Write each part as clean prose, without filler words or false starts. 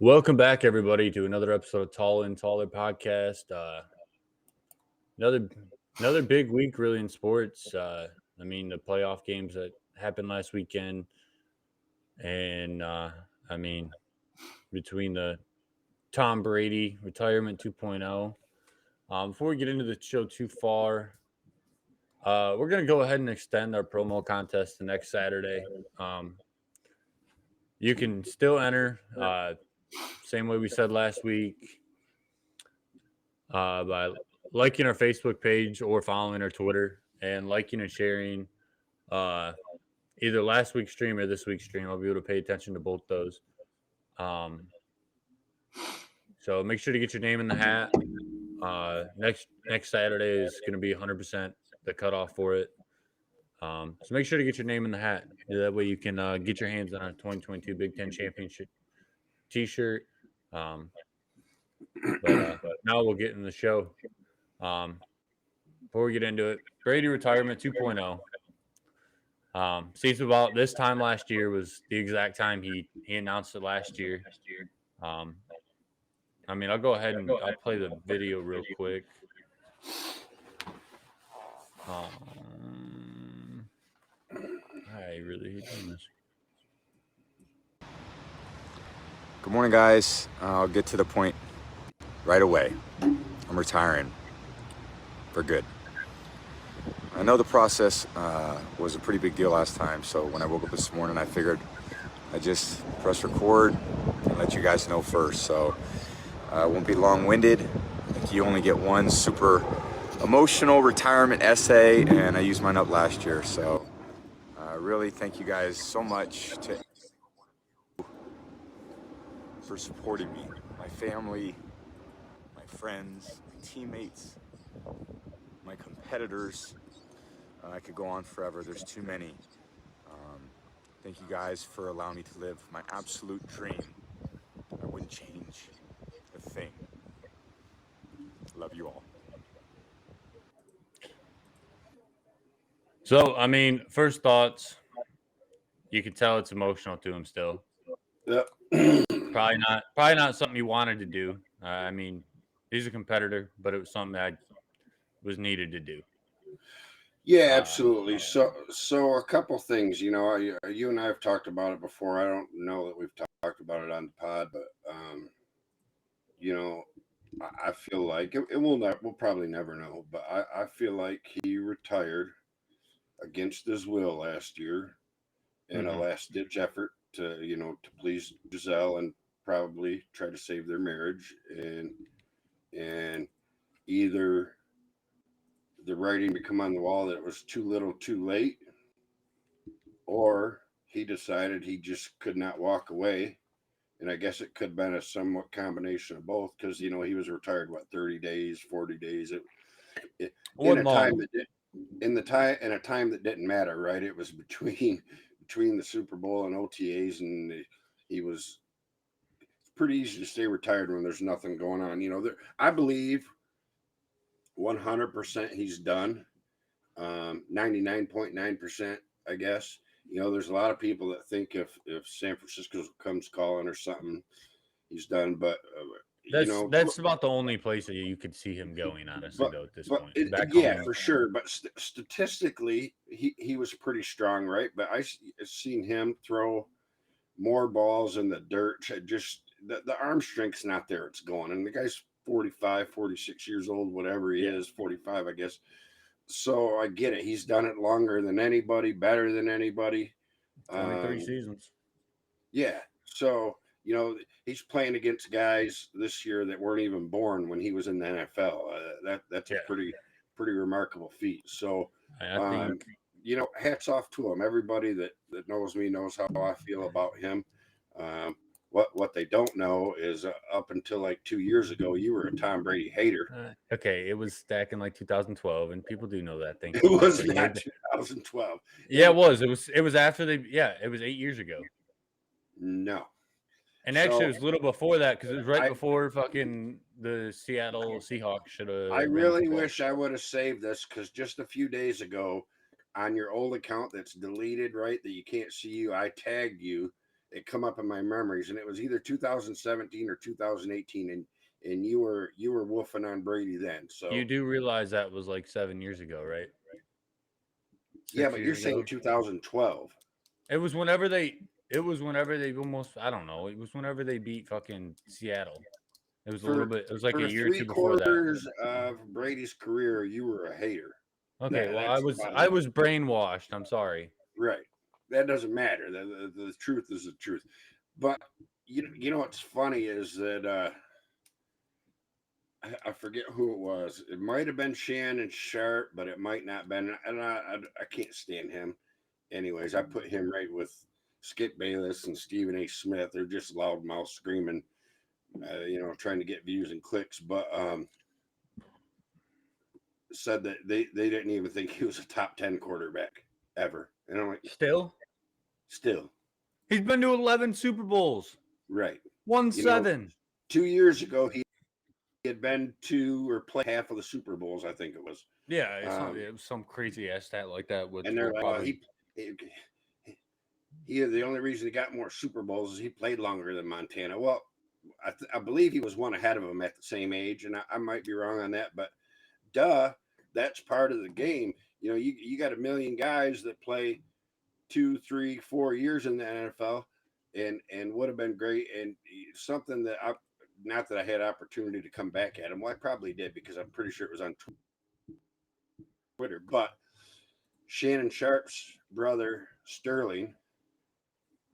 Welcome back, everybody, to another episode of Tall and Taller podcast. Another another big week, really, in sports. The playoff games that happened last weekend, and between the Tom Brady retirement 2.0. Before we get into the show too far, we're gonna go ahead and extend our promo contest to next Saturday. You can still enter, same way we said last week. By liking our Facebook page or following our Twitter and liking and sharing uh, either last week's stream or this week's stream. I'll be able to pay attention to both those. So make sure to get your name in the hat. Next Saturday is going to be 100% the cutoff for it. So make sure to get your name in the hat. That way you can get your hands on a 2022 Big Ten Championship T-shirt. But now we'll get in the show. Before we get into it, Brady retirement 2.0. Seems about this time last year was the exact time he announced it last year. I'll go ahead and I'll play the video real quick. I really hate doing this. Good morning, guys. I'll get to the point right away. I'm retiring for good. I know the process was a pretty big deal last time, so when I woke up this morning, I figured I'd just press record and let you guys know first. So I won't be long-winded. I think you only get one super emotional retirement essay, and I used mine up last year. So really thank you guys so much for supporting me, my family, my friends, my teammates, my competitors. I could go on forever. There's too many. Thank you guys for allowing me to live my absolute dream. I wouldn't change a thing. Love you all. So, first thoughts. You can tell it's emotional to him still. Yep. Probably not something he wanted to do. He's a competitor, but it was something that was needed to do. Yeah, absolutely. So a couple things, you and I have talked about it before. I don't know that we've talked about it on the pod, but I feel like we'll probably never know, but I feel like he retired against his will last year in a last ditch effort to please Giselle and probably try to save their marriage, and either the writing become on the wall that it was too little too late, or he decided he just could not walk away. And I guess it could have been a somewhat combination of both, because he was retired 30 days, 40 days, in a time that didn't matter, right? It was between the Super Bowl and OTAs, and it's pretty easy to stay retired when there's nothing going on. I believe 100% he's done. 99.9%, I guess. There's a lot of people that think if San Francisco comes calling or something, he's done. But that's about the only place that you could see him going, honestly, though, at this point. Yeah, for sure. But statistically, he was pretty strong, right? But I've seen him throw more balls in the dirt. Just the arm strength's not there. It's going. And the guy's 45, 46 years old, whatever he is, 45, I guess. So I get it. He's done it longer than anybody, better than anybody. 23 seasons. Yeah. So, he's playing against guys this year that weren't even born when he was in the NFL. That's a pretty remarkable feat. So, I think, hats off to him. Everybody that knows me knows how I feel about him. What they don't know is up until like 2 years ago, you were a Tom Brady hater. Okay, it was back in like 2012, and people do know that. Thank you. It was not 2012. Yeah, it was. It was after it was 8 years ago. No. And actually, it was a little before that, because it was right before fucking the Seattle Seahawks should have. I really wish I would have saved this, because just a few days ago, on your old account that's deleted, right, that you can't see you, I tagged you it come up in my memories, and it was either 2017 or 2018, and you were woofing on Brady then. So you do realize that was like 7 years ago, right? yeah, 6 but you're years saying ago. 2012 It was whenever they. It was whenever they almost. I don't know. It was whenever they beat fucking Seattle. It was a little for bit. It was like a year or three two before that. quarters of Brady's career. You were a hater. Okay, well, I That's the was bottom I line. was brainwashed. I'm sorry. Right. That doesn't matter. The truth is the truth. But you know what's funny is that I forget who it was. It might have been Shannon Sharp, but it might not been. And I can't stand him. Anyways, I put him right with Skip Bayless and Stephen A. Smith. They're just loudmouth screaming, trying to get views and clicks. But said that they didn't even think he was a top 10 quarterback ever. And I'm like, Still, still, he's been to 11 Super Bowls. right. Won You know, 7. 2 years ago, he had been to or played half of the Super Bowls, I think it was. Yeah, it was some crazy ass stat like that. With And they're like, well, probably he the only reason he got more Super Bowls is he played longer than Montana. Well, I believe he was one ahead of him at the same age, and I might be wrong on that, but that's part of the game. You know, you got a million guys that play 2, 3, 4 years in the NFL, and would have been great, and something that not that I had opportunity to come back at him. Well, I probably did because I'm pretty sure it was on Twitter. But Shannon Sharp's brother Sterling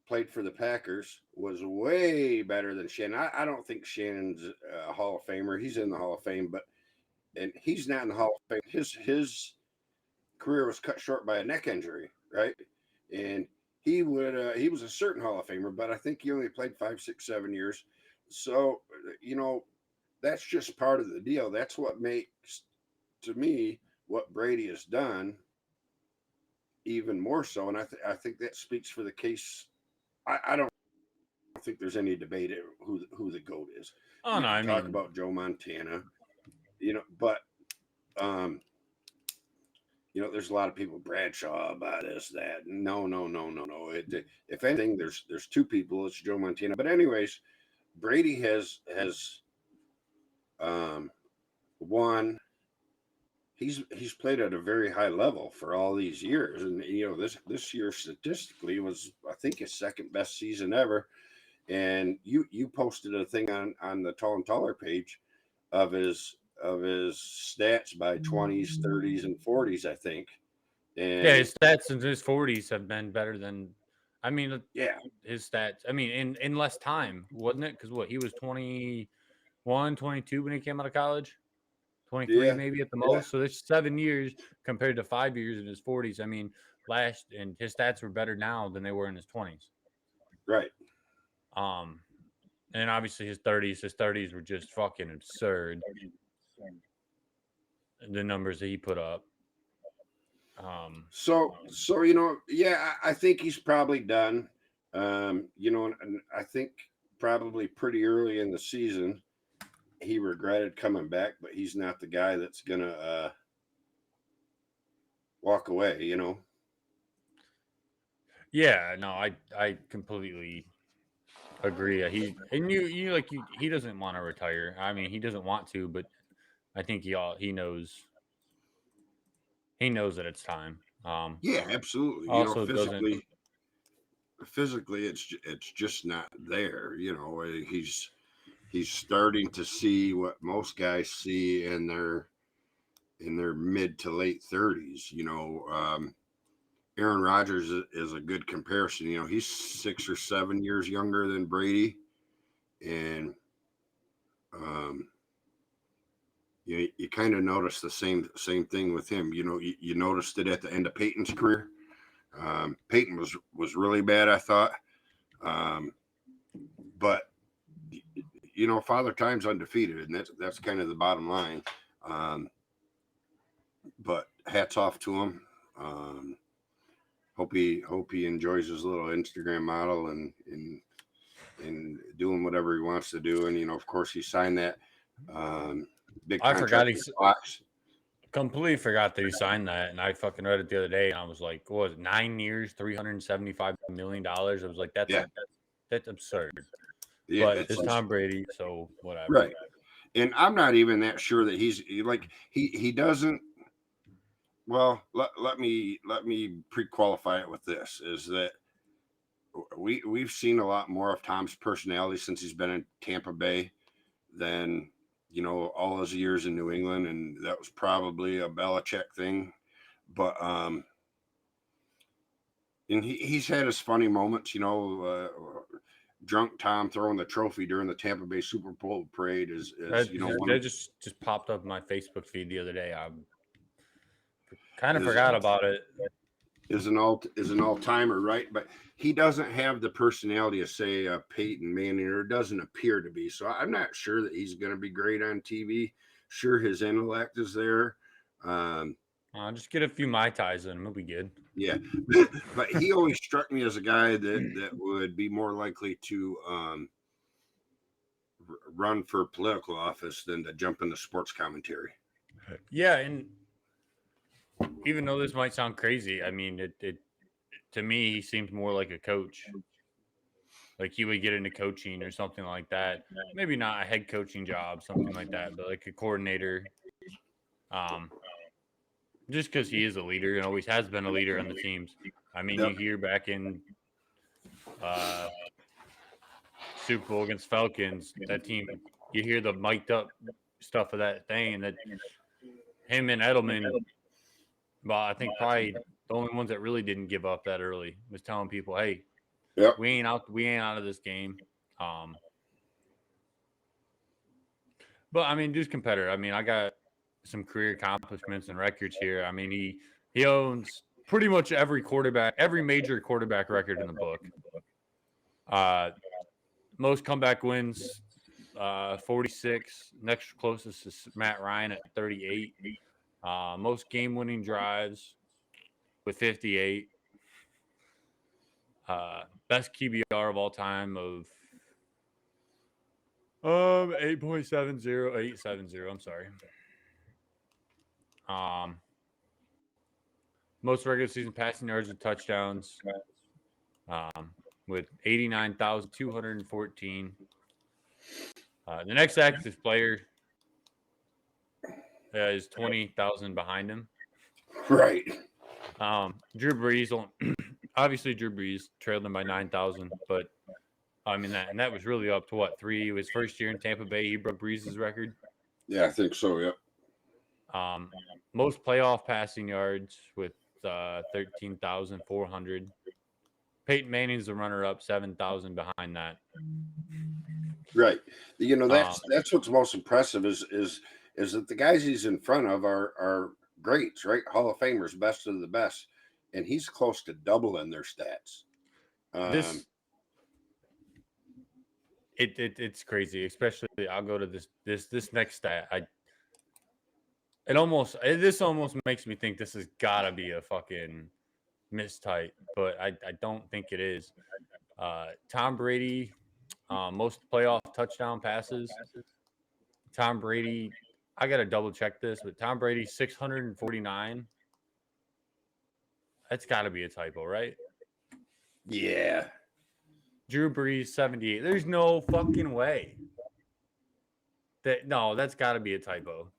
played for the Packers, was way better than Shannon. I don't think Shannon's a Hall of Famer. He's in the Hall of Fame, and he's not in the Hall of Fame. His career was cut short by a neck injury, right? And he was a certain Hall of Famer, but I think he only played 5, 6, 7 years. So that's just part of the deal. That's what makes, to me, what Brady has done even more so. And I think that speaks for the case. I don't think there's any debate who the GOAT is. oh You no, can I talk mean, about Joe Montana, but um, there's a lot of people Bradshaw about this, that. No. If anything, there's two people. It's Joe Montana. But anyways, Brady has won. He's played at a very high level for all these years, and this year statistically was, I think, his second best season ever. And you posted a thing on the Tall and Taller page of his stats by 20s, 30s, and 40s, I think. yeah, And his stats in his 40s have been better than. I mean, yeah, his stats. I mean, in less time, wasn't it? Because he was 21, 22 when he came out of college. 23 yeah, maybe at the yeah, most. So there's 7 years compared to 5 years in his 40s. I mean, and his stats were better now than they were in his 20s. right. Um, and obviously his 30s were just fucking absurd. The numbers that he put up. So yeah, I think he's probably done. And I think probably pretty early in the season he regretted coming back, but he's not the guy that's gonna walk away. Yeah, no, I completely agree. He doesn't want to retire. I mean, he doesn't want to, but I think he knows that it's time. Yeah, absolutely. Also doesn't. Physically, it's just not there. He's starting to see what most guys see in their mid to late 30s. Aaron Rodgers is a good comparison. He's 6 or 7 years younger than Brady, and you kind of notice the same thing with him. You noticed it at the end of Peyton's career. Peyton was really bad, I thought, but Father Time's undefeated, and that's kind of the bottom line. But hats off to him. Hope he enjoys his little Instagram model and doing whatever he wants to do. And of course, he signed that big I forgot contract with Fox. completely forgot that he signed that, and I fucking read it the other day, and I was like, what was it, 9 years, $375 million? I was like, Yeah. that's absurd. Yeah, But it's Tom Brady, so whatever. Right. And I'm not even that sure that he's like he doesn't. Well, let me pre-qualify it with this: is that we've seen a lot more of Tom's personality since he's been in Tampa Bay than all his years in New England, and that was probably a Belichick thing. But and he's had his funny moments, drunk Tom throwing the trophy during the Tampa Bay Super Bowl parade is that just popped up in my Facebook feed the other day. I kind of forgot about it. Is an all timer, right? But he doesn't have the personality of say Peyton Manning, or doesn't appear to be. So I'm not sure that he's going to be great on TV. Sure, his intellect is there. Just get a few Mai Tais in, we'll be good. Yeah, but he always struck me as a guy that would be more likely to run for political office than to jump into sports commentary. Yeah, and even though this might sound crazy, I mean, it to me, he seems more like a coach. Like he would get into coaching or something like that. Maybe not a head coaching job, something like that, but like a coordinator. Just because he is a leader and always has been a leader on the teams. I mean, you hear back in Super Bowl against Falcons, that team, you hear the mic'd up stuff of that thing, and that him and Edelman, well, I think probably the only ones that really didn't give up that early was telling people, "Hey, we ain't out of this game." But I mean, dude's competitor. I mean, I got some career accomplishments and records here. I mean, he owns pretty much every major quarterback record in the book. Most comeback wins, 46. Next closest is Matt Ryan at 38. Most game-winning drives with 58. Best QBR of all time of 8.70. I'm sorry. Most regular season passing yards and touchdowns, with 89,214. The next active player is 20,000 behind him. Right. Drew Brees, obviously Drew Brees trailed him by 9,000, but I mean that was really up to what, 3? His first year in Tampa Bay, he broke Brees' record. Yeah, I think so. Yep. Most playoff passing yards with 13,400. Peyton Manning's the runner-up, 7,000 behind that. Right. That's what's most impressive is that the guys he's in front of are greats, right? Hall of Famers, best of the best, and he's close to doubling their stats. It's crazy, especially I'll go to this next stat. This almost makes me think this has got to be a fucking mistype, but I don't think it is. Tom Brady, most playoff touchdown passes. Tom Brady, I got to double check this, but Tom Brady 649. That's got to be a typo, right? Yeah. Drew Brees 78. There's no fucking way. That's got to be a typo.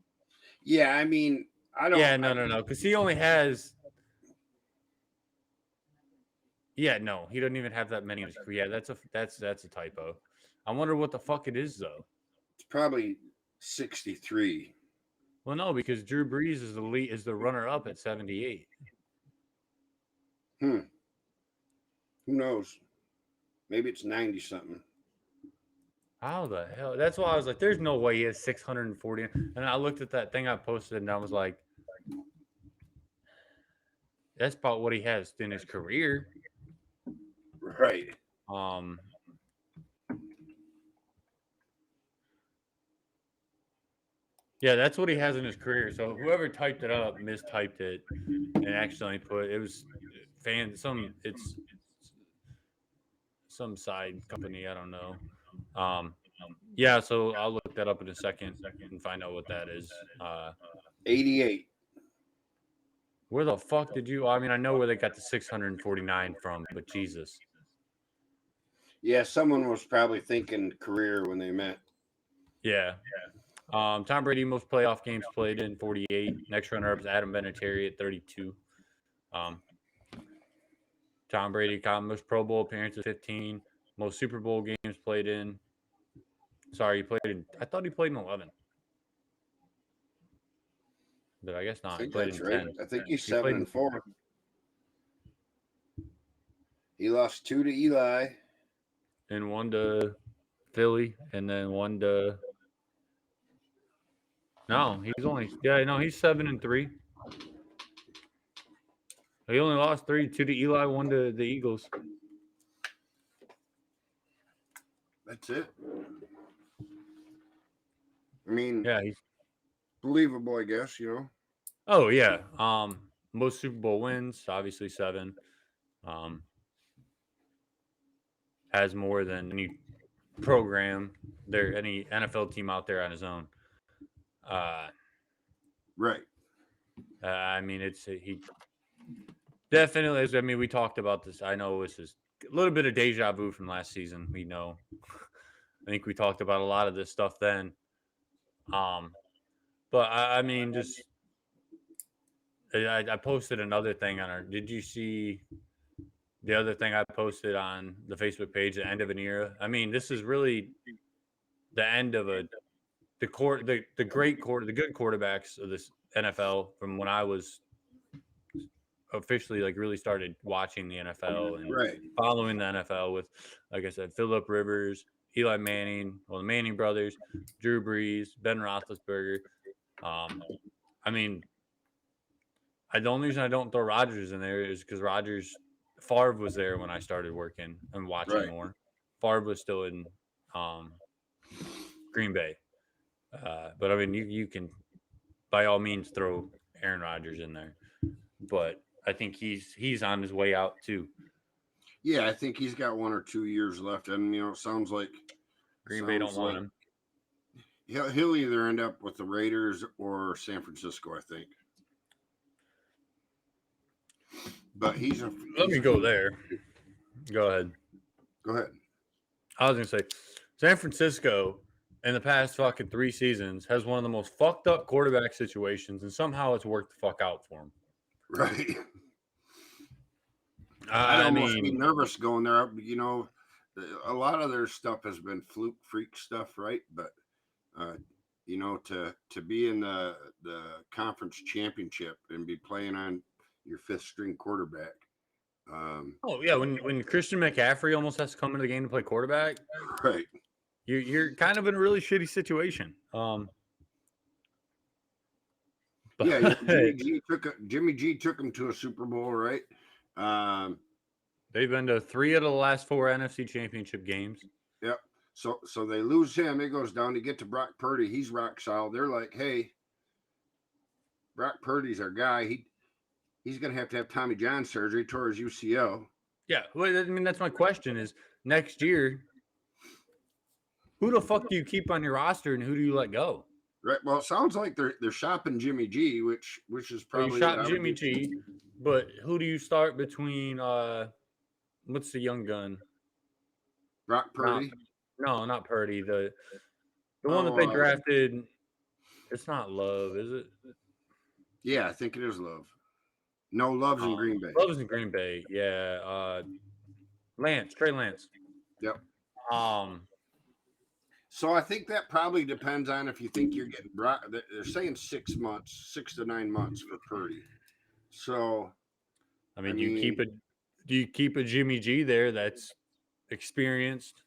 Yeah, I mean, I don't. Yeah, no, because he only has. Yeah, no, he doesn't even have that many in his career. Yeah, that's a typo. I wonder what the fuck it is though. It's probably 63. Well, no, because Drew Brees is the runner up at 78. Who knows? Maybe it's 90 something. How the hell? That's why I was like, there's no way he has 640. And I looked at that thing I posted and I was like, that's about what he has in his career. Right. Yeah, that's what he has in his career. So whoever typed it up mistyped it and accidentally put it was some side company, I don't know. Yeah, so I'll look that up in a second and find out what that is. 88. Where the fuck I mean, I know where they got the 649 from, but Jesus. Yeah, someone was probably thinking career when they met. Yeah. Tom Brady, most playoff games played in 48. Next runner-up is Adam Vinatieri at 32. Um, Tom Brady got most Pro Bowl appearances, 15. Most Super Bowl games played in. Sorry, he played in. I thought he played in 11, but I guess I not. He think played that's in right. 10. I think he's He played 7-4. He lost 2 to Eli. and 1 to Philly, and then 1 to. No, he's 7-3. He only lost 3, 2 to Eli, 1 to the Eagles. That's it. I mean, Yeah, he's. believable, I guess, you know. Oh yeah. Most Super Bowl wins, obviously 7. Um, has more than any program any NFL team out there on his own. Right. I mean, he definitely is. I mean, we talked about this. I know this is a little bit of deja vu from last season. We know. I think we talked about a lot of this stuff then. But I mean, just I posted another thing on our. Did you see the other thing I posted on the Facebook page? The end of an era. I mean, this is really the end of the great the good quarterbacks of this NFL from when I was officially like really started watching the NFL and Right. following the NFL with, like I said, Phillip Rivers, Eli Manning, well, the Manning brothers, Drew Brees, Ben Roethlisberger. I mean, the only reason I don't throw Rodgers in there is because Favre was there when I started working and watching Right. more. Favre was still in um, Green Bay. But I mean, you can by all means throw Aaron Rodgers in there, but I think he's on his way out too. Yeah, I think he's got 1 or 2 years left, and you know, it sounds like Green Bay don't want him. He'll either end up with the Raiders or San Francisco, I think. But Let me go there. Go ahead. Go ahead. I was gonna say, San Francisco in the past fucking 3 seasons has one of the most fucked up quarterback situations, and somehow it's worked the fuck out for him. Right. I'd I almost be mean, nervous going there. You know, a lot of their stuff has been fluke freak stuff, right? But you know, to be in the conference championship and be playing on your 5th string quarterback. oh yeah, when Christian McCaffrey almost has to come into the game to play quarterback, Right. you're kind of in a really shitty situation. But Yeah, Jimmy G took him to a Super Bowl, right? They've been to 3 of the last 4 NFC Championship games. Yep. So they lose him. It goes down to get to Brock Purdy. He's rock solid. They're like, hey, Brock Purdy's our guy. He's going to have Tommy John surgery, tore his UCL. Yeah, well, I mean that's my question: is next year, who the fuck do you keep on your roster and who do you let go? Right. Well, it sounds like they're shopping Jimmy G, which is probably well, you shot Jimmy G, but who do you start between? What's the young gun? Brock Purdy. Not Purdy. The one that they drafted. It's not Love, is it? Yeah, I think it is Love. No, Love's in Green Bay. Love's in Green Bay. Yeah. Trey Lance. Yep. So I think that probably depends on if you think you're getting Brock. They're saying 6 months, 6 to 9 months for Purdy. So, I mean, do you keep a Jimmy G there that's experienced?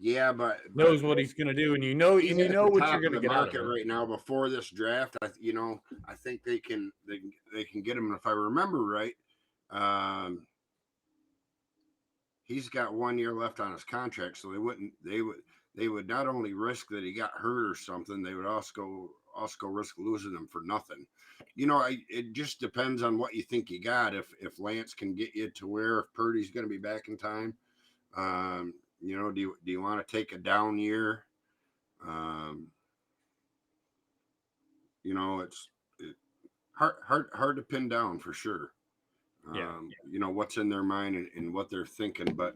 Yeah, but knows what he's going to do, and you know what you're going to get out of him right now. Before this draft, I think they can get him. And if I remember right, he's got 1 year left on his contract, so they would not only risk that he got hurt or something, they would also risk losing him for nothing. You know, it just depends on what you think you got. If Lance can get you to where if Purdy's going to be back in time. You know, do you want to take a down year? You know, it's hard to pin down for sure. Yeah. You know, what's in their mind and what they're thinking. But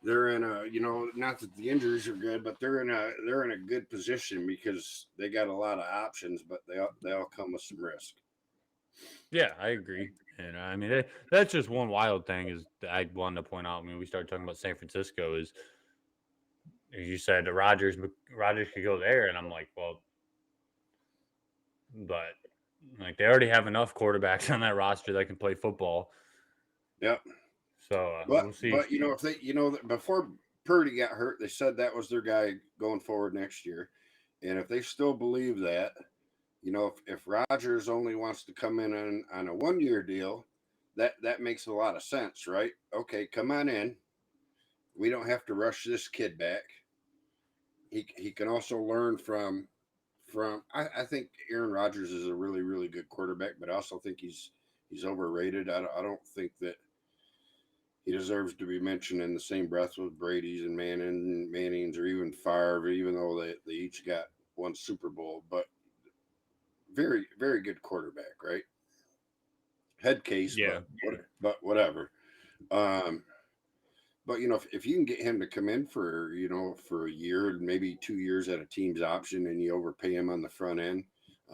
they're in a, not that the injuries are good, but they're in a good position because they got a lot of options, but they all come with some risk. Yeah, I agree. And I mean, that's just one wild thing is that I wanted to point out when we started talking about San Francisco is, as you said, the Rodgers could go there, and I'm like, well, but like they already have enough quarterbacks on that roster that can play football. Yep. So But we'll see. but if they before Purdy got hurt, they said that was their guy going forward next year, and if they still believe that, if Rodgers only wants to come in on a 1 year deal, that makes a lot of sense, right? Okay, come on in. We don't have to rush this kid back. He can also learn from. I think Aaron Rodgers is a really really good quarterback, but I also think he's overrated. I don't think that he deserves to be mentioned in the same breath with Brady's and Manning's or even Favre, even though they each got one Super Bowl. But very, very good quarterback, right? Head case, Yeah, but whatever. Um, but if you can get him to come in for for a year, maybe 2 years at a team's option, and you overpay him on the front end,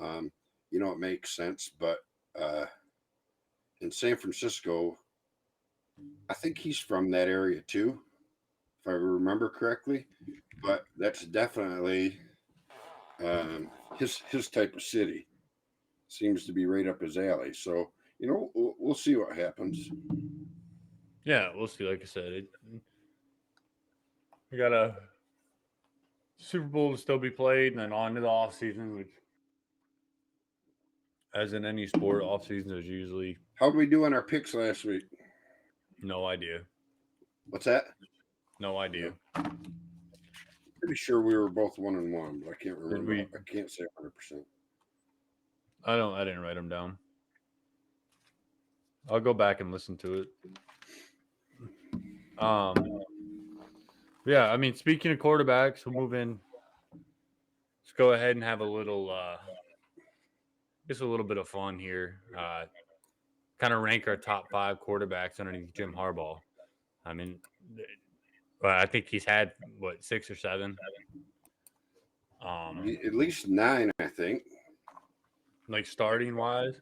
um, it makes sense. But uh, in San Francisco, I think he's from that area too, if I remember correctly. But that's definitely his type of city. Seems to be right up his alley. So we'll see what happens. yeah, we'll see. Like I said, we got a Super Bowl to still be played, and then on to the off season, which, as in any sport, off season is usually How did we do on our picks last week? no idea. What's that? No idea. No. Pretty sure we were both 1-1, but I can't Did remember. we? I can't say 100%. I don't. I didn't write them down. I'll go back and listen to it. Um. Yeah. I mean, speaking of quarterbacks, we'll move in. Let's go ahead and have a little. Just a little bit of fun here. Kind of rank our top 5 quarterbacks underneath Jim Harbaugh. I mean, I think he's had what 6 or 7. At least 9, I think. Like starting wise.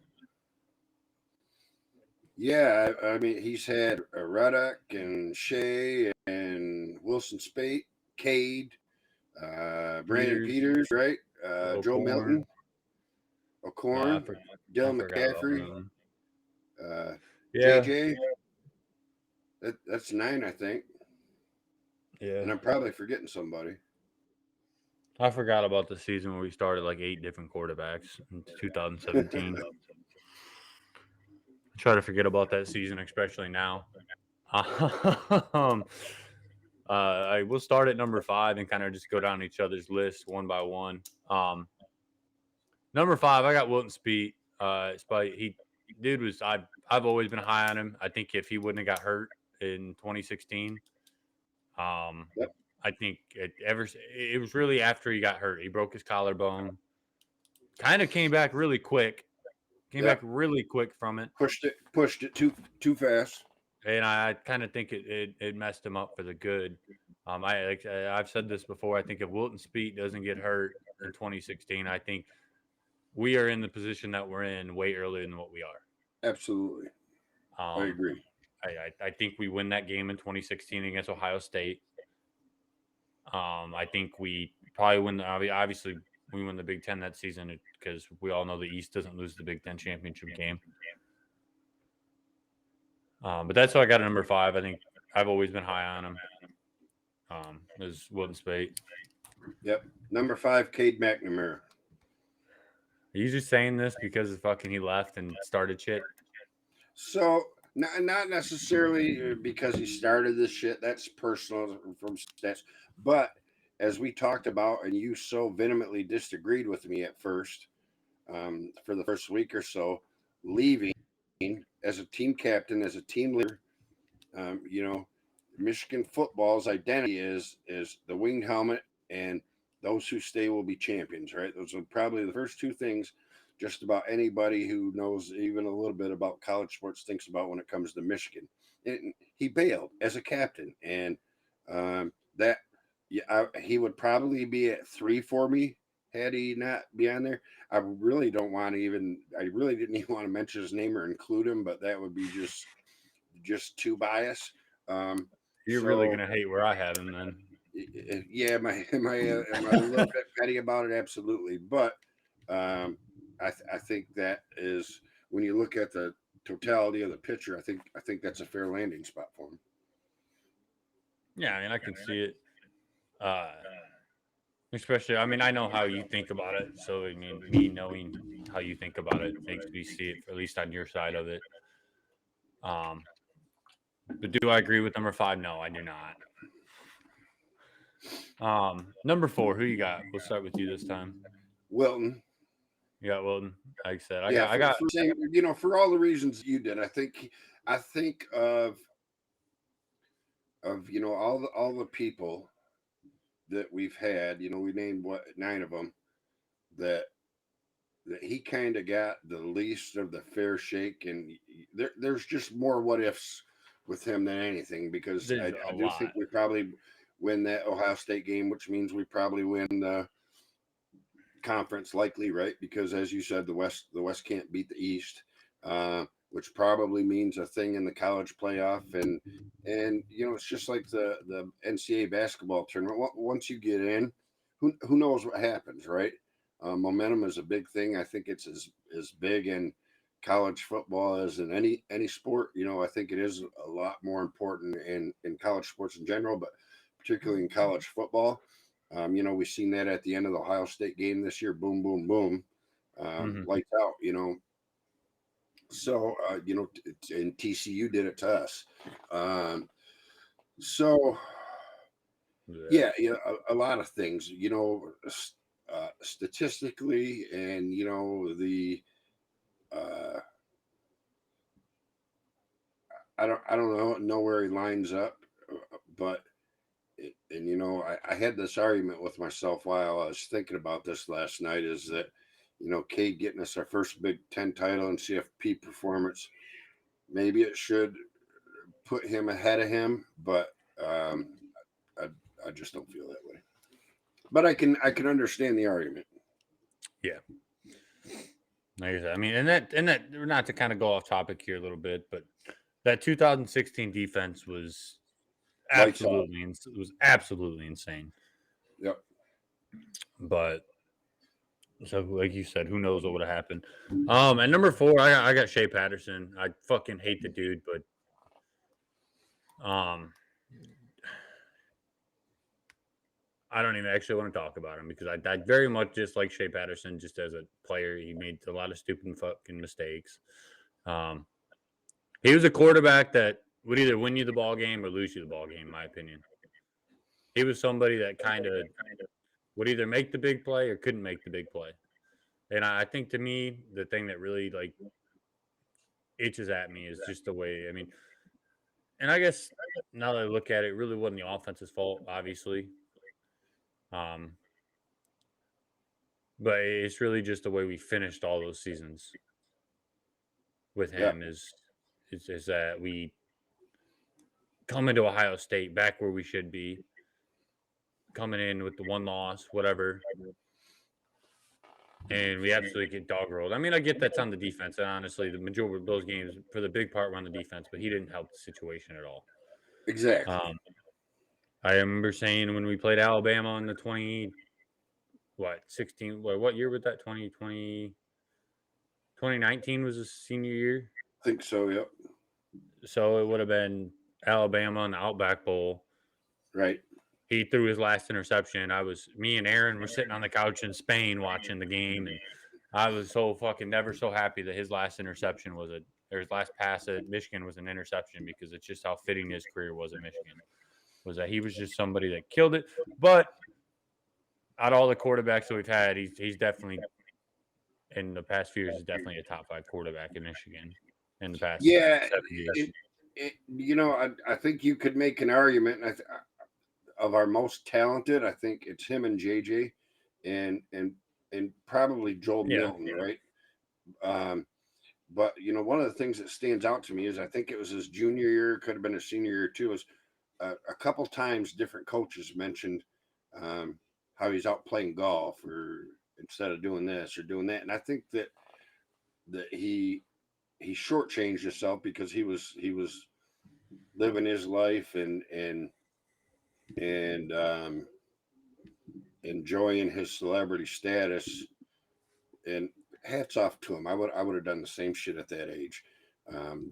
Yeah, I mean he's had Ruddock and Shea and Wilson Spate, Cade, Brandon Peters, right? Joe O'Corn. Milton, O'Corn, I Dylan forgot about McCaffrey, him. Yeah. JJ. That's 9, I think. Yeah. And I'm probably forgetting somebody. I forgot about the season where we started like 8 different quarterbacks in 2017. I try to forget about that season, especially now. um, I will start at number 5 and kind of just go down each other's list one by one. Number 5, I got Wilton Speed. Dude was I've always been high on him. I think if he wouldn't have got hurt in 2016, Yep. I think it was really after he got hurt. He broke his collarbone. Kind of came back really quick. Back really quick from it. Pushed it too fast. And I kind of think it messed him up for the good. I've said this before. I think if Wilton Speed doesn't get hurt in 2016, I think we are in the position that we're in way earlier than what we are. Absolutely. I agree. I think we win that game in 2016 against Ohio State. I think we probably win. Obviously, we win the Big Ten that season because we all know the East doesn't lose the Big Ten championship game. But that's why I got a number 5. I think I've always been high on him. Is Wilton Spate. Yep. Number 5, Cade McNamara. Are you just saying this because he left and started shit? So not necessarily because he started this shit. That's personal from stats. But as we talked about, and you so vehemently disagreed with me at first, for the first week or so, leaving as a team captain, as a team leader, Michigan football's identity is the winged helmet, and those who stay will be champions, right? Those are probably the first 2 things just about anybody who knows even a little bit about college sports thinks about when it comes to Michigan. And he bailed as a captain, and That he would probably be at 3 for me had he not be on there. I really don't want to even. I really didn't even want to mention his name or include him, but that would be just too biased. You're really So gonna hate where I have him then. yeah, am I a little bit petty about it? Absolutely, but I think that is when you look at the totality of the picture. I think that's a fair landing spot for him. Yeah, I mean, I can see it. Uh, Especially, I mean, I know how you think about it. So, I mean, me knowing how you think about it makes me see it, at least on your side of it. Um, but do I agree with number 5? No, I do not. Number 4, who you got? We'll start with you this time. Wilton. You got Wilton. Like I said, Yeah, I got. for saying, for all the reasons you did. I think of all the people that we've had. We named 9 of them that he kind of got the least of the fair shake, and there's just more what ifs with him than anything, because There's I a do think lot. we probably win that Ohio State game, which means we probably win the conference, likely, right? Because as you said, the West can't beat the East, which probably means a thing in the college playoff, and it's just like the NCAA basketball tournament. Once you get in, who knows what happens, right? Momentum is a big thing. I think it's as big in college football as in any sport. I think it is a lot more important in college sports in general, but particularly in college football. We've seen that at the end of the Ohio State game this year. Boom, boom, boom. Lights out. So, and TCU did it to us. So, yeah, a lot of things. Statistically, and the uh, I don't know where he lines up, but and I had this argument with myself while I was thinking about this last night. Is that Cade getting us our first Big Ten title and CFP performance? Maybe it should put him ahead of him, but I, I just don't feel that way. But I can understand the argument. Yeah. Like I said, I mean, and that not to kind of go off topic here a little bit, but that 2016 defense was Lights out. absolutely insane. Yep. But so, like you said, who knows what would have happened? At number 4, I got Shea Patterson. I fucking hate the dude, but I don't even actually want to talk about him because I very much dislike Shea Patterson just as a player. He made a lot of stupid fucking mistakes. Um, he was a quarterback that would either win you the ball game or lose you the ball game, in my opinion. He was somebody that kind of would either make the big play or couldn't make the big play. And I think to me, the thing that really like itches at me is just the way. I mean, and I guess now that I look at it, it really wasn't the offense's fault, obviously. Um, but it's really just the way we finished all those seasons with Yeah. him is that we come into Ohio State back where we should be, coming in with the one loss, whatever, and we absolutely get dog rolled. I mean, I get that's on the defense, and honestly, the majority of those games, for the big part, were on the defense, but he didn't help the situation at all. Exactly. I remember saying when we played Alabama in the 16, what year was that? 2019 was his senior year. I think so. Yep. So it would have been Alabama in the Outback Bowl. Right. He threw his last interception. Me and Aaron were sitting on the couch in Spain watching the game, and I was so fucking never so happy that his last interception or his last pass at Michigan was an interception, because it's just how fitting his career was at Michigan. Was that he was just somebody that killed it. But out of all the quarterbacks that we've had, he's definitely in the past few years is definitely a top 5 quarterback in Michigan in the past Yeah. 7 years. I think you could make an argument. Of our most talented, I think it's him and JJ, and probably Joel Milton, right? But one of the things that stands out to me is I think it was his junior year, could have been his senior year too. Is a couple times different coaches mentioned how he's out playing golf or instead of doing this or doing that, and I think that he shortchanged himself because he was living his life and enjoying his celebrity status. And hats off to him. I would have done the same shit at that age.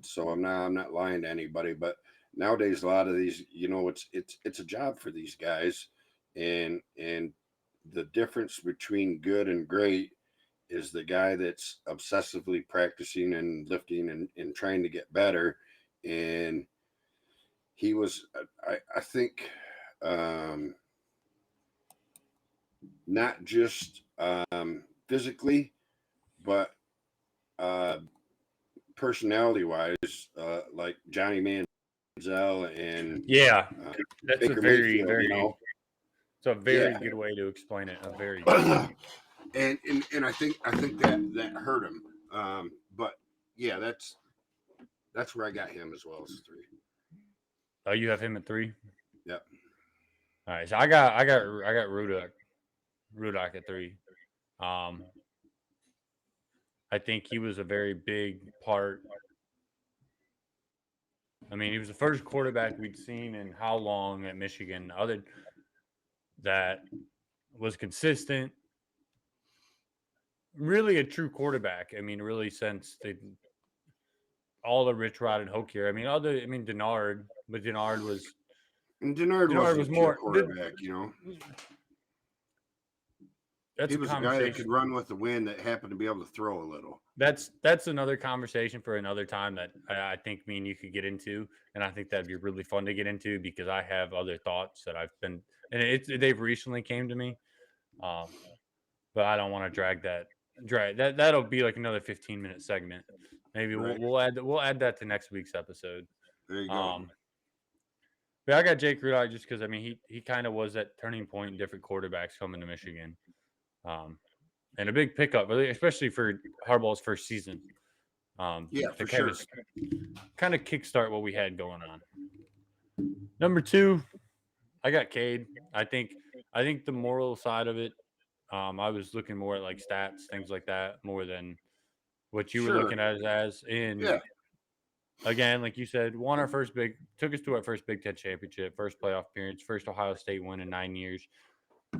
So I'm not lying to anybody, but nowadays a lot of these, it's a job for these guys, and the difference between good and great is the guy that's obsessively practicing and lifting and trying to get better. And he was, I think, not just physically, but personality wise, like Johnny Manziel and Yeah, that's a Baker very, Mayfield, very, it's a very yeah. good way to explain it. A very good. and I think that hurt him. But yeah, that's where I got him as well as 3. Oh, you have him at 3. Yep. All right, so I got Rudock at 3. I think he was a very big part. I mean, he was the first quarterback we'd seen in how long at Michigan, other that was consistent, really a true quarterback. I mean, really since all the Rich Rod and Hoke here. I mean, Denard, but And Denard Denard wasn't was a pure more. quarterback, That's He a was a guy that conversation. could run with the wind that happened to be able to throw a little. That's another conversation for another time that I think me and you could get into, and I think that'd be really fun to get into because I have other thoughts that I've been, and they've recently came to me, but I don't want to drag that. That'll be like another 15-minute segment. Maybe Right. we'll add that to next week's episode. There you go. But I got Jake Rudock just because I mean he kind of was that turning point in different quarterbacks coming to Michigan. And a big pickup, really, especially for Harbaugh's first season. Yeah, To for sure. kind of kickstart what we had going on. Number 2, I got Cade. I think the moral side of it, I was looking more at like stats, things like that, more than what you were Sure. looking at as in. Yeah. Again, like you said, took us to our first Big Ten championship, first playoff appearance, first Ohio State win in 9 years.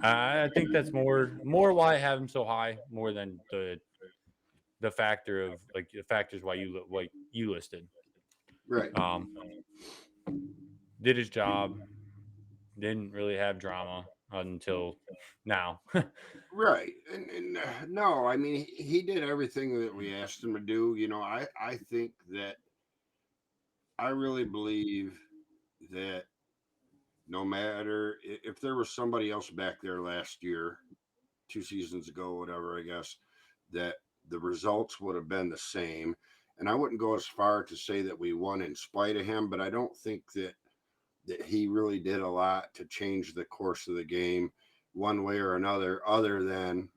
I think that's more why I have him so high, more than the factor of like the factors why you listed. Right. Did his job, didn't really have drama until now. Right. And no, I mean, he did everything that we asked him to do. I think that I really believe that no matter if there was somebody else back there last year, 2 seasons ago, whatever, I guess, that the results would have been the same. And I wouldn't go as far to say that we won in spite of him, but I don't think that he really did a lot to change the course of the game one way or another, other than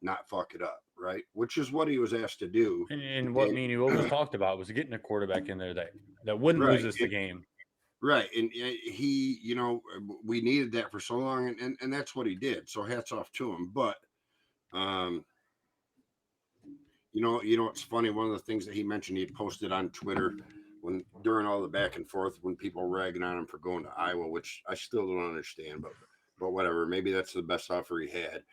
not fuck it up, right? Which is what he was asked to do. and what me and you always talked about was getting a quarterback in there that wouldn't Right. lose us the game. Right. And he, we needed that for so long, and that's what he did. So hats off to him. But it's funny. One of the things that he mentioned, he posted on Twitter during all the back and forth when people were ragging on him for going to Iowa, which I still don't understand, but whatever. Maybe that's the best offer he had.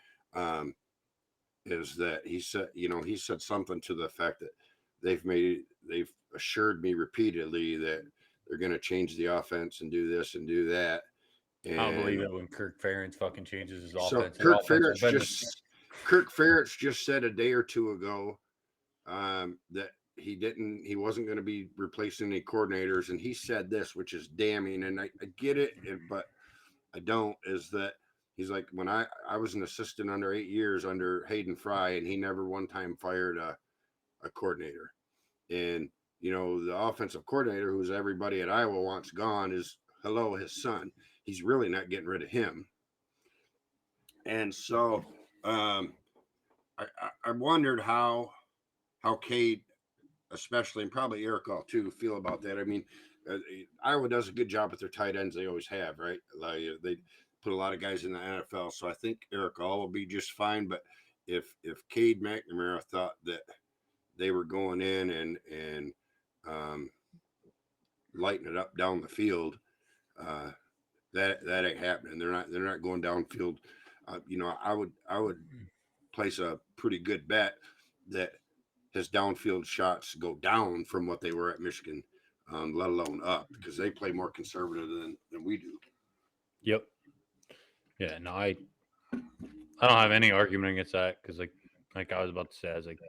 Is that he said something to the fact that they've assured me repeatedly that they're going to change the offense and do this and do that. And I don't believe it when Kirk Ferentz fucking changes his so offense. Kirk Ferentz just said a day or two ago that he wasn't going to be replacing any coordinators, and he said this, which is damning, and I get it, but I don't, is that he's like, when I was an assistant under 8 years under Hayden Fry, and he never one time fired a coordinator. And the offensive coordinator, who's everybody at Iowa wants gone, is his son. He's really not getting rid of him. And so I wondered how Cade, especially, and probably Eric all too, feel about that. I mean, Iowa does a good job with their tight ends. They always have, right? Like they put a lot of guys in the NFL, so I think Eric All will be just fine. But if Cade McNamara thought that they were going in and lighting it up down the field, that ain't happening. They're not going downfield. I would place a pretty good bet that his downfield shots go down from what they were at Michigan, let alone up, because they play more conservative than we do. Yep. Yeah. No, I don't have any argument against that because, like I was about to say, I was like,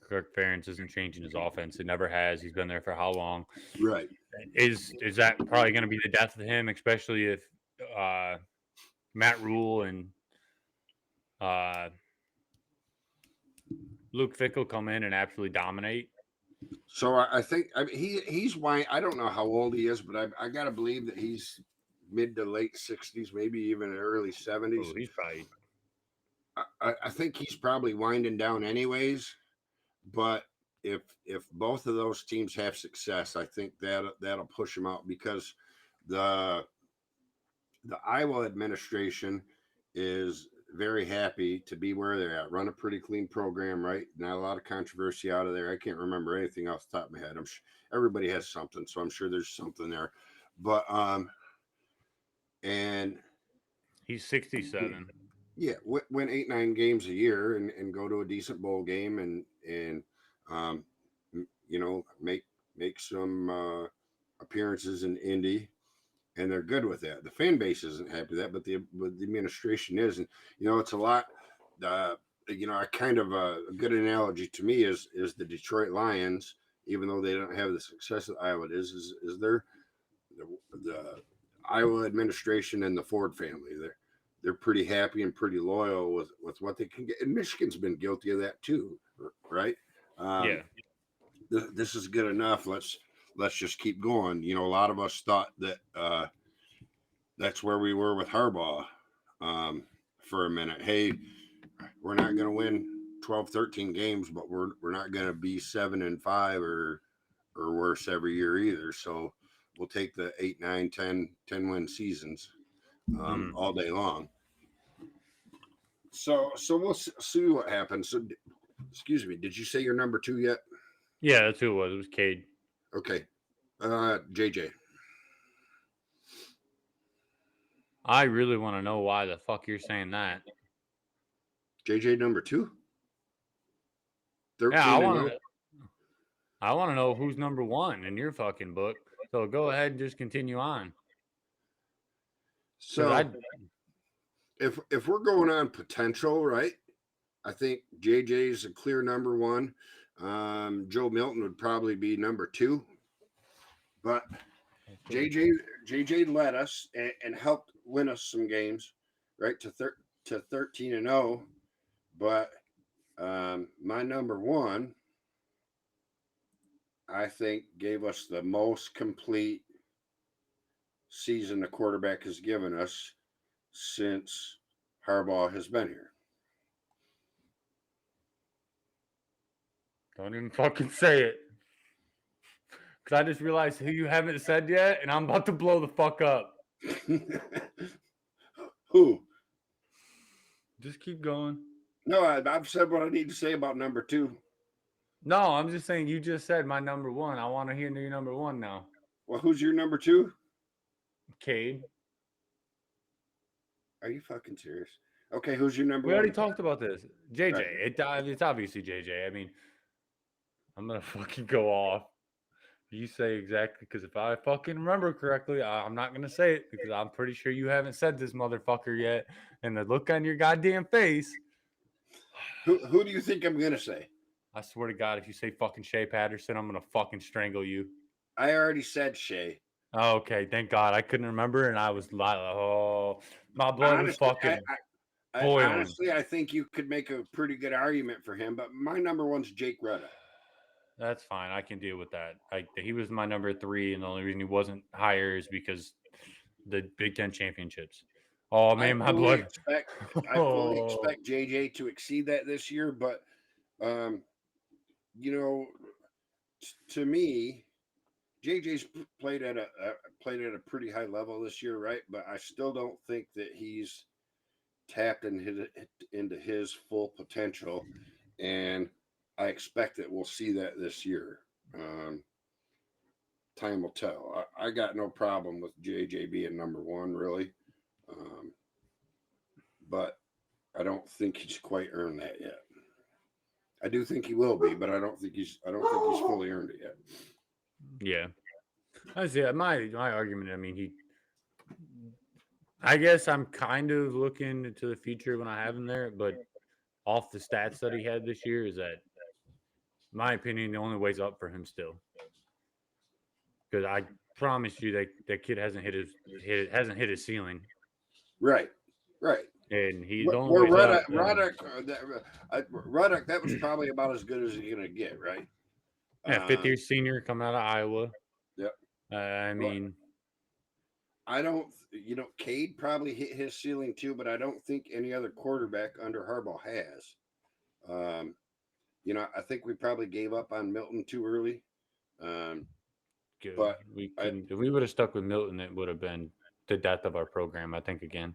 Kirk Ferentz isn't changing his offense. It never has. He's been there for how long? Right. Is that probably going to be the death of him, especially if Matt Rule and Luke Fickell come in and absolutely dominate? So I think he's why I don't know how old he is, but I got to believe that he's mid to late 60s, maybe even early 70s. Oh, he's probably. I think he's probably winding down anyways. But if both of those teams have success, I think that'll push them out, because the Iowa administration is very happy to be where they're at. Run a pretty clean program, right? Not a lot of controversy out of there. I can't remember anything off the top of my head. I'm sure everybody has something, so I'm sure there's something there. But and he's 67. Yeah, win 8-9 games a year and go to a decent bowl game and make some appearances in Indy, and they're good with that. The fan base isn't happy with that, but the administration is, and it's a lot. I kind of a good analogy to me is the Detroit Lions, even though they don't have the success that Iowa is their the Iowa administration and the Ford family. They're pretty happy and pretty loyal with what they can get. And Michigan's been guilty of that too, right? Yeah. This is good enough. Let's just keep going. A lot of us thought that that's where we were with Harbaugh for a minute. Hey, we're not going to win 12, 13 games, but we're not going to be 7-5 or worse every year either. So we'll take the 8, 9, 10 win seasons all day long. So we'll see what happens. So, excuse me, did you say your number 2 yet? Yeah, that's who it was. It was Cade. Okay. JJ. I really want to know why the fuck you're saying that. JJ number 2? 13 yeah, I want to know who's number 1 in your fucking book. So go ahead and just continue on. So if we're going on potential, right? I think JJ is a clear number 1. Joe Milton would probably be number 2. But JJ led us and helped win us some games, right? To 13-0. But my number 1, I think, gave us the most complete season the quarterback has given us since Harbaugh has been here. Don't even fucking say it. Because I just realized who you haven't said yet, and I'm about to blow the fuck up. Who? Just keep going. No, I've said what I need to say about number 2. No, I'm just saying you just said my number 1. I want to hear your number 1 now. Well, who's your number 2? Cade. Are you fucking serious? Okay, who's your number 1? We already talked about this. JJ. Right. It's obviously JJ. I mean, I'm going to fucking go off. You say exactly, because if I fucking remember correctly, I'm not going to say it because I'm pretty sure you haven't said this motherfucker yet. And the look on your goddamn face. Who do you think I'm going to say? I swear to God, if you say fucking Shea Patterson, I'm going to fucking strangle you. I already said Shea. Oh, okay, thank God. I couldn't remember, and I was like, oh, my blood was fucking boiling. Honestly, I think you could make a pretty good argument for him, but my number 1's Jake Retta. That's fine. I can deal with that. He was my number 3, and the only reason he wasn't higher is because the Big Ten championships. Oh, man, my blood. I fully expect JJ to exceed that this year, but, to me, JJ's played at a pretty high level this year, right? But I still don't think that he's tapped into his full potential, and I expect that we'll see that this year. Time will tell. I got no problem with JJ being number one, really, but I don't think he's quite earned that yet. I do think he will be, but I don't think he's fully earned it yet. Yeah, I see. My argument. I mean, I guess I'm kind of looking into the future when I have him there, but off the stats that he had this year, is that, in my opinion, the only way's up for him still. Because I promise you that kid hasn't hit his ceiling. Right. And he's Where always up. Ruddock, that was probably about as good as you're gonna get, right? Yeah, fifth-year senior coming out of Iowa. Yep. I mean, I don't. Cade probably hit his ceiling too, but I don't think any other quarterback under Harbaugh has. I think we probably gave up on Milton too early. But if we would have stuck with Milton, it would have been the death of our program, I think, again.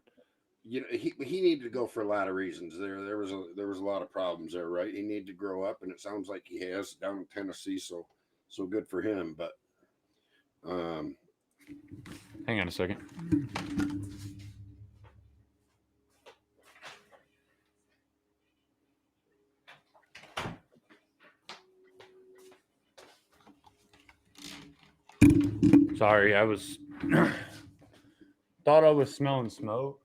He needed to go for a lot of reasons. There was a lot of problems there, right? He needed to grow up, and it sounds like he has down in Tennessee. So good for him. But hang on a second. Sorry, I was thought I was smelling smoke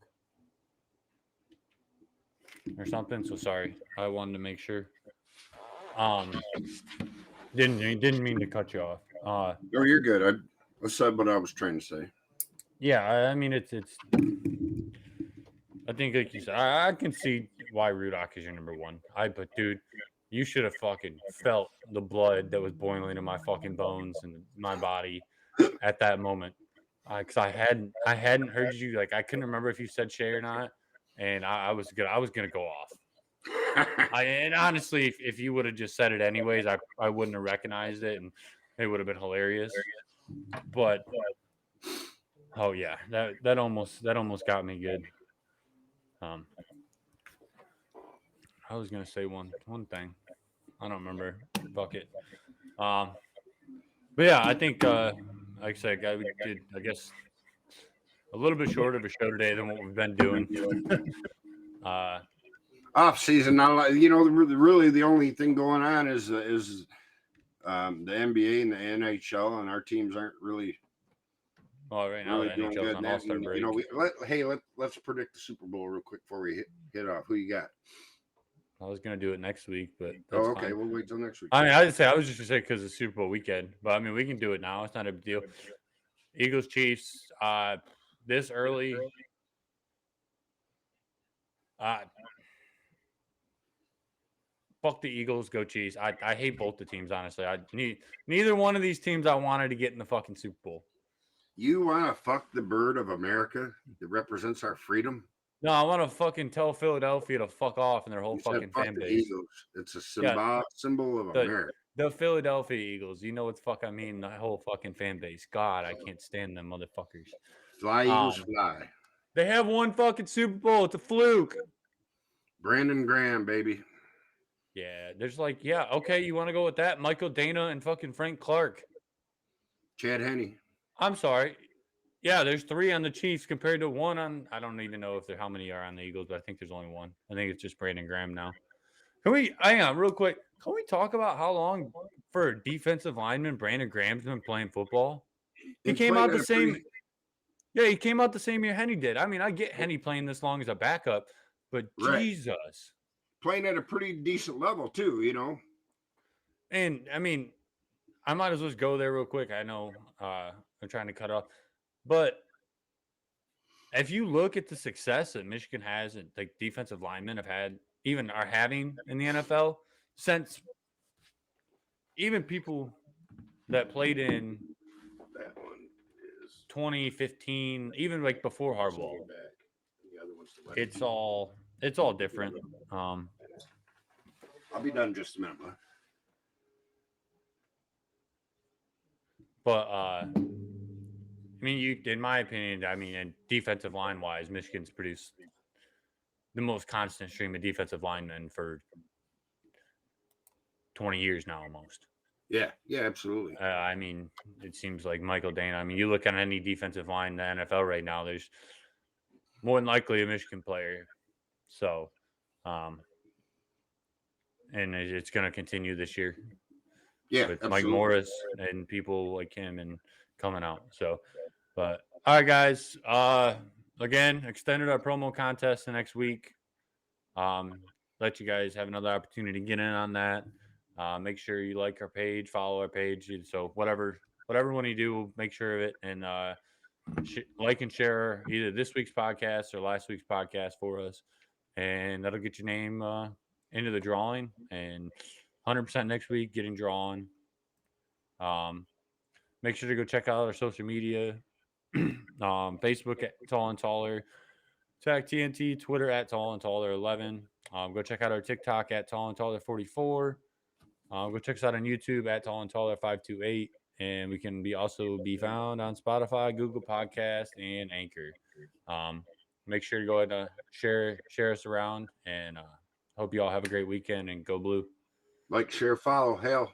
or something. So sorry. I wanted to make sure. Didn't mean to cut you off. No, you're good. I said what I was trying to say. Yeah, I mean it's. I think, like you said, I can see why Rudock is your number one. But dude, you should have fucking felt the blood that was boiling in my fucking bones and my body at that moment. Because I hadn't heard you, like, I couldn't remember if you said Shay or not, and I was gonna go off. And honestly, if you would have just said it anyways, I wouldn't have recognized it, and it would have been hilarious. But oh yeah, that almost got me good. I was gonna say one thing. I don't remember. Fuck it. But yeah, I think like I said, we did, I guess, a little bit shorter of a show today than what we've been doing. Off season, not like really the only thing going on is the NBA and the NHL, and our teams aren't really. Well, right now the NHL's on All-Star break. Let's predict the Super Bowl real quick before we hit off. Who you got? I was gonna do it next week, but that's okay. fine. We'll wait till next week. I mean, I was just gonna say because it's Super Bowl weekend, but I mean we can do it now. It's not a big deal. Eagles Chiefs. This early. Fuck the Eagles, go Chiefs. I hate both the teams, honestly. Neither one of these teams I wanted to get in the fucking Super Bowl. You want to fuck the bird of America that represents our freedom? No, I want to fucking tell Philadelphia to fuck off and their whole fucking fan base. Eagles. It's a symbol of America. The Philadelphia Eagles. You know what the fuck I mean? The whole fucking fan base. God, I can't stand them motherfuckers. Fly, Eagles, fly. They have one fucking Super Bowl. It's a fluke. Brandon Graham, baby. Yeah, there's okay, you want to go with that? Michael Dana and fucking Frank Clark. Chad Henne. I'm sorry. Yeah, there's 3 on the Chiefs compared to 1 on. I don't even know how many are on the Eagles, but I think there's only 1. I think it's just Brandon Graham now. Can we hang on real quick? Can we talk about how long for a defensive lineman Brandon Graham's been playing football? He came out the same. Yeah, he came out the same year Henne did. I mean, I get Henne playing this long as a backup, but Jesus, playing at a pretty decent level too, And I mean, I might as well just go there real quick. I know I'm trying to cut off. But if you look at the success that Michigan has and like defensive linemen are having in the NFL since even people that played in that one is 2015, even like before Harbaugh, it's all different. I'll be done in just a minute, But I mean, in my opinion, and defensive line wise, Michigan's produced the most constant stream of defensive linemen for 20 years now, almost. Yeah, absolutely. It seems like Michael Dana. You look at any defensive line in the NFL right now, there's more than likely a Michigan player. So, and it's going to continue this year. Yeah, with absolutely. Mike Morris and people like him and coming out. So, but all right, guys. Again, extended our promo contest the next week. Let you guys have another opportunity to get in on that. Make sure you like our page, follow our page. So whatever one you do, make sure of it, and like and share either this week's podcast or last week's podcast for us, and that'll get your name into the drawing. And 100% next week getting drawn. Make sure to go check out our social media. Facebook at Tall and Taller, Tag TNT, Twitter at Tall and Taller 11. Go check out our TikTok at Tall and Taller 44. Go check us out on YouTube at Tall and Taller 528, and we can also be found on Spotify, Google Podcast, and Anchor. Make sure to go ahead and share us around, and hope you all have a great weekend and go blue. Like, share, follow. Hell.